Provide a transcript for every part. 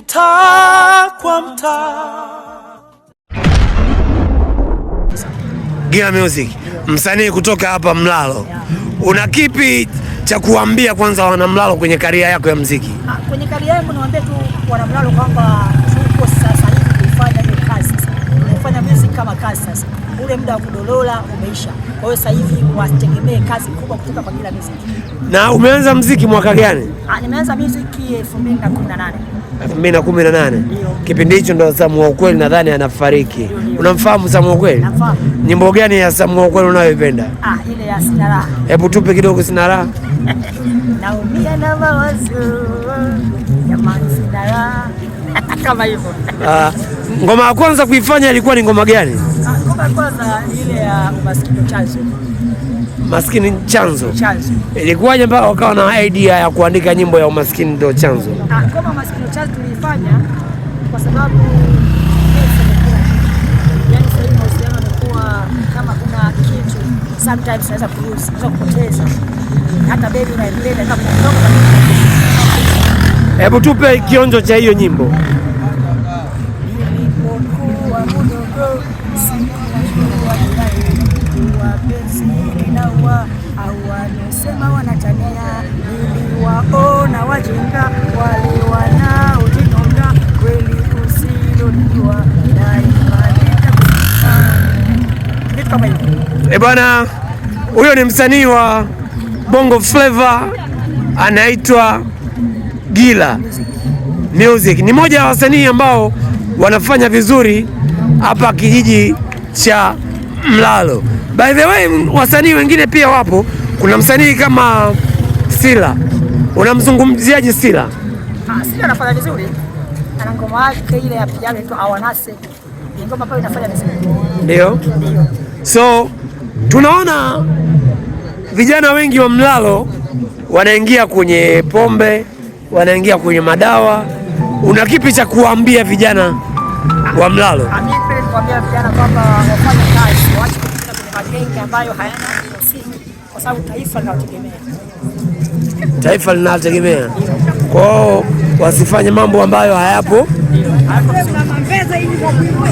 mtaa kwa mtaa. Gila Music, msanii kutoka hapa Mlalo, una kipi cha kuambia kwanza wana Mlalo kwenye karia yako ya muziki? Kwenye karia yangu niwaambie tu wana Mlalo kwamba tuko sasa hivi kufanya hiyo kazi. Tunafanya music kama kazi sasa. Ule muda wa kudolola umeisha. Kwa hiyo sasa hivi wategemee kazi kubwa kutoka kwa Gila Music. Na umeanza muziki mwaka gani? Nimeanza muziki 2018. 2018. Kipindi hicho ndo Samu wa Ukweli nadhani anafariki. Unamfahamu Samu wa Ukweli? Nafahamu. Nyimbo gani ya Samu wa Ukweli unayoipenda? Ile ya Sina Raha. Hebu tupe kidogo Sina Raha. Naumia na mawazo. Jamani Sina Raha. Kama hivyo. Ngoma ya kwanza kuifanya ilikuwa ni ngoma gani? Ngoma ya kwanza ile ya Maskini Chanzo. Maskini Chanzo. Chanzo. Ilikuwaje mpaka wakawa na idea ya kuandika nyimbo ya Umaskini Ndio Chanzo? Ngoma Maskini Chanzo tulifanya kwa sababu yani sasa hivi mahusiano yamekuwa kama kuna kitu sometimes unaweza kulose, unaweza kupoteza. Hata baby unaipenda kama kidogo. Hebu tupe kionjo cha hiyo nyimbo. Waona wajinga wale wanaojinyonga kweli usilojua na imani. Bwana, huyo ni msanii wa Bongo Flava anaitwa Gila Music. Ni moja ya wasanii ambao wanafanya vizuri hapa kijiji cha Mlalo. By the way, wasanii wengine pia wapo. Kuna msanii kama Sila. Unamzungumziaje Sila? Sila anafanya vizuri. Ana ngoma yake ile ya piano inaitwa Awanase. Ni ngoma ambayo inafanya vizuri. Ndio? Ndio. So, tunaona vijana wengi wa Mlalo wanaingia kwenye pombe, wanaingia kwenye madawa. Una kipi cha kuambia vijana wa Mlalo? Mimi kuambia vijana kwamba wafanye kazi, waache kupita kwenye magenge ambayo hayana msingi kwa sababu taifa linategemea. Taifa linategemea. Kwa hiyo wasifanye mambo ambayo hayapo.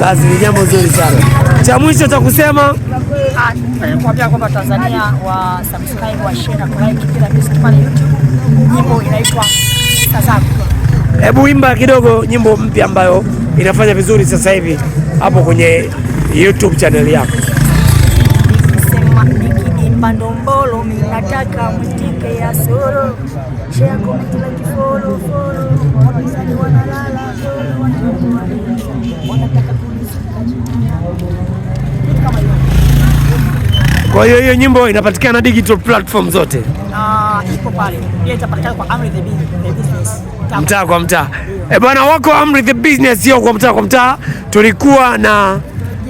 Basi ni jambo zuri sana. Cha mwisho cha kusema kuambia kwamba Tanzania wa subscribe, wa share na like Gila Music pale YouTube. Nyimbo inaitwa Tazama. Hebu imba kidogo nyimbo mpya ambayo inafanya vizuri sasa hivi hapo kwenye YouTube channel yako. Nikisema nikiimba ndombolo mimi nataka mtike ya soro. Share comment like follow. Wapinzani wanalala wanataka kunisikia. Kama hiyo. Kwa hiyo nyimbo inapatikana digital platform zote. Ipo pale. Pia itapatikana kwa Amri the Business. Mtaa kwa mtaa. Bwana wako Amri the Business sio kwa mtaa kwa mtaa. Tulikuwa na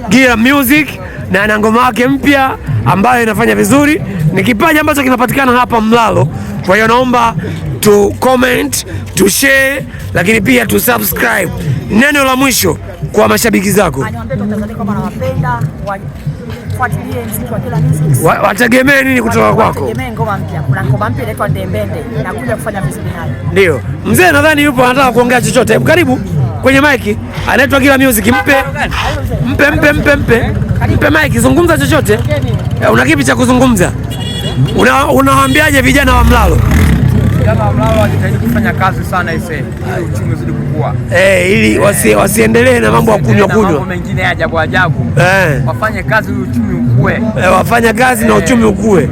Gila Music na ana ngoma yake mpya ambayo inafanya vizuri. Ni kipaji ambacho kinapatikana hapa Mlalo. Kwa hiyo naomba tu comment, tu share, lakini pia tu subscribe. Neno la mwisho kwa mashabiki zako. Niwaambie Tanzania kama nawapenda, wafuatilie muziki wa Gila Music. Wategemee nini kutoka kwako? Wategemee ngoma mpya. Kuna ngoma mpya inaitwa Ndembende na kuja kufanya vizuri nayo. Ndio. Mzee nadhani yupo anataka kuongea chochote. Hebu karibu kwenye mic. Anaitwa Gila Music. Mpe mic, zungumza chochote. Una kipi cha kuzungumza? Unawaambiaje vijana wa Mlalo? Vijana wa Mlalo wajitahidi kufanya kazi sana ili uchumi uzidi kukua. Ili wasiendelee na mambo ya kunywa. Mambo mengine ya ajabu. Wafanye kazi ili uchumi ukue. Wafanye kazi na uchumi ukue.